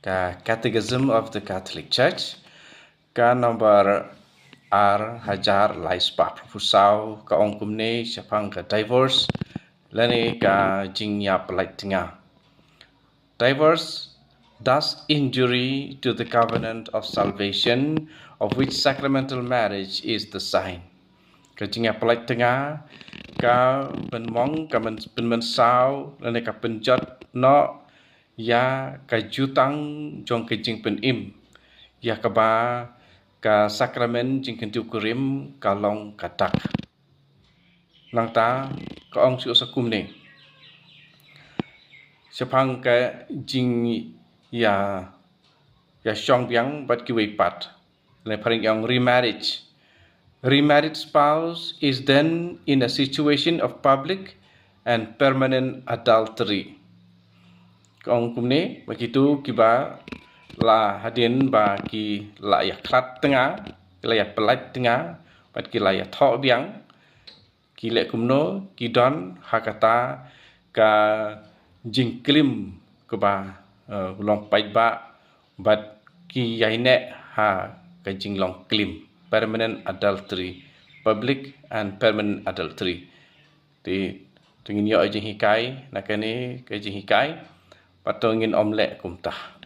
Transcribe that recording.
Catechism of the Catholic Church, ka nomor hajar laispa propusau ka ongkumne siapang ka divorce lani ka jingnya pelait tengah. Divorce does injury to the covenant of salvation, of which sacramental marriage is the sign. Ka jingnya pelait tengah ka benmong ka pensau lani ka penjot no ya ka jutang jong ka jing penim ya ka ba ka sakramen jing kentu kurim kalong katak nang ta ka ong su sakum ne sepang ka jing ya shong biang bat ki wei pat le paring yang remarried spouse is then in a situation of public and permanent adultery. Kong kumne begitu kiba la hadin ba ki la ya klat tengah la ya pelat tengah bat ki la ya tho biang ki le kumno ki don hakata ka jingklim kuba long pai ba bat ki yaine ha ka jinglong klim permanent adultery, public and permanent adultery. Ti tingin yo jing hikai nakani ka jing hikai patungin omlek kumtah.